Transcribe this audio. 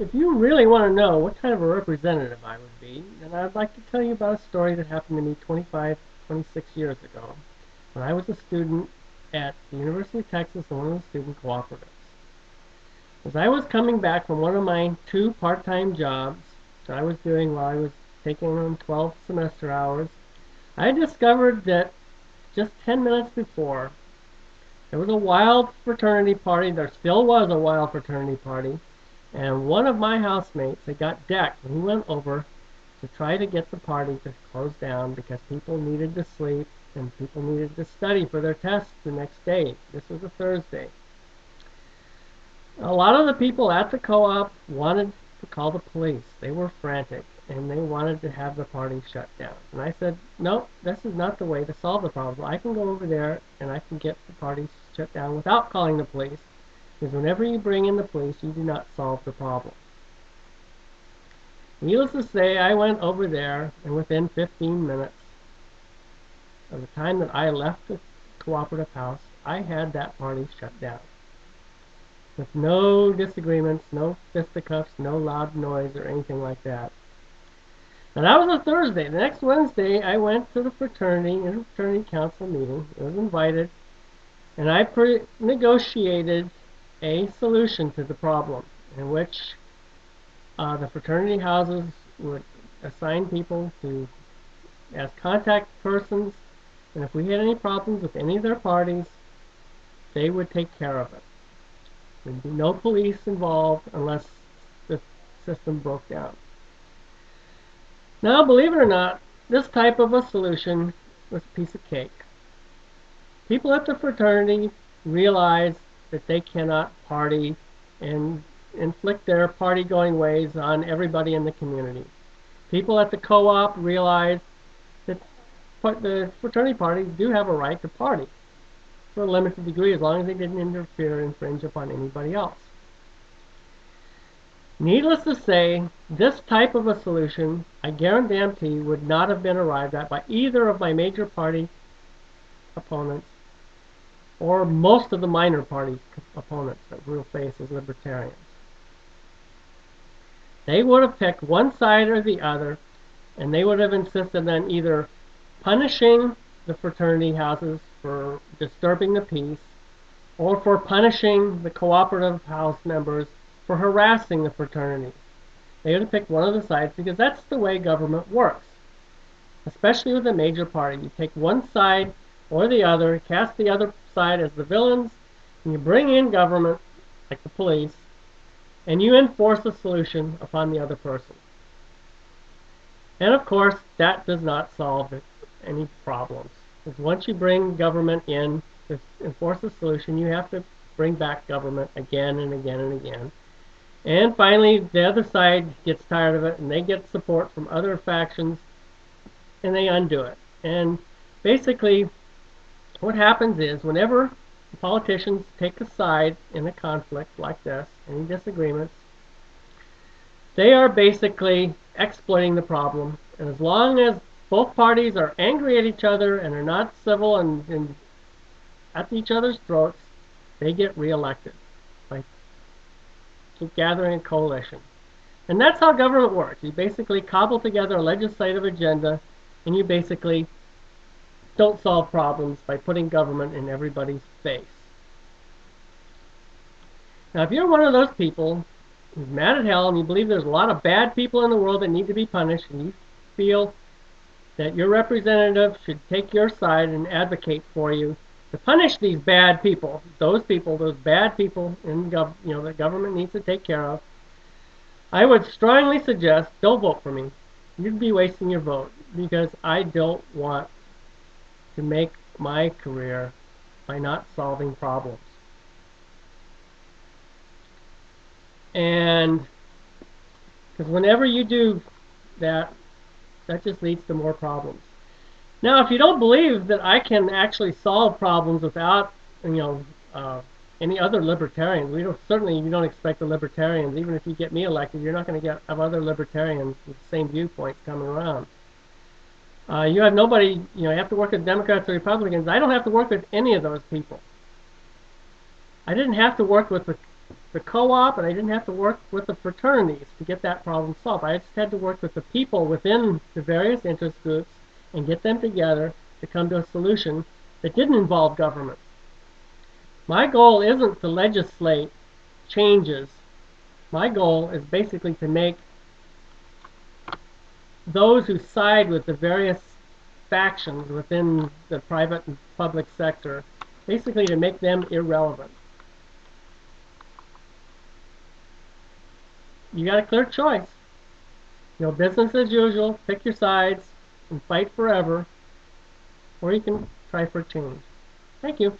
If you really want to know what kind of a representative I would be, then I'd like to tell you about a story that happened to me 25, 26 years ago when I was a student at the University of Texas in one of the student cooperatives. As I was coming back from one of my 2 part-time jobs that I was doing while I was taking on 12 semester hours, I discovered that just 10 minutes before, there was a wild fraternity party. There still was a wild fraternity party. And one of my housemates had got decked, and he went over to try to get the party to close down because people needed to sleep and people needed to study for their tests the next day. This was a Thursday. A lot of the people at the co-op wanted to call the police. They were frantic, and they wanted to have the party shut down. And I said, no, this is not the way to solve the problem. I can go over there, and I can get the party shut down without calling the police. Because whenever you bring in the police, you do not solve the problem. Needless to say, I went over there, and within 15 minutes of the time that I left the cooperative house, I had that party shut down. With no disagreements, no fisticuffs, no loud noise, or anything like that. Now that was a Thursday. The next Wednesday, I went to the fraternity council meeting. I was invited, and I negotiated a solution to the problem in which the fraternity houses would assign people as contact persons, and if we had any problems with any of their parties, they would take care of it. There'd be no police involved unless the system broke down. Now, believe it or not, this type of a solution was a piece of cake. People at the fraternity realized that they cannot party and inflict their party-going ways on everybody in the community. People at the co-op realized that the fraternity parties do have a right to party to a limited degree as long as they didn't interfere or infringe upon anybody else. Needless to say, this type of a solution, I guarantee, would not have been arrived at by either of my major party opponents or most of the minor party opponents that we'll face as libertarians. They would have picked one side or the other, and they would have insisted on either punishing the fraternity houses for disturbing the peace, or for punishing the cooperative house members for harassing the fraternity. They would have picked one of the sides because that's the way government works. Especially with a major party. You take one side or the other, cast the other side as the villains, and you bring in government, like the police, and you enforce a solution upon the other person. And of course, that does not solve any problems. Because once you bring government in to enforce a solution, you have to bring back government again and again and again. And finally, the other side gets tired of it, and they get support from other factions, and they undo it. And basically, what happens is, whenever the politicians take a side in a conflict like this, any disagreements, they are basically exploiting the problem. And as long as both parties are angry at each other and are not civil and at each other's throats, they get reelected by gathering a coalition. And that's how government works. You basically cobble together a legislative agenda, and you basically don't solve problems by putting government in everybody's face. Now, if you're one of those people who's mad at hell and you believe there's a lot of bad people in the world that need to be punished, and you feel that your representative should take your side and advocate for you to punish these bad people, those bad people in that government needs to take care of, I would strongly suggest don't vote for me. You'd be wasting your vote, because I don't want to make my career by not solving problems. And because whenever you do that, that just leads to more problems. Now, if you don't believe that I can actually solve problems without, any other libertarians, you don't expect the libertarians, even if you get me elected, you're not going to have other libertarians with the same viewpoints coming around. You have nobody, you have to work with Democrats or Republicans. I don't have to work with any of those people. I didn't have to work with the the co-op, and I didn't have to work with the fraternities to get that problem solved. I just had to work with the people within the various interest groups and get them together to come to a solution that didn't involve government. My goal isn't to legislate changes. My goal is basically to make those who side with the various factions within the private and public sector, basically to make them irrelevant. You got a clear choice. Business as usual, pick your sides, and fight forever, or you can try for change. Thank you.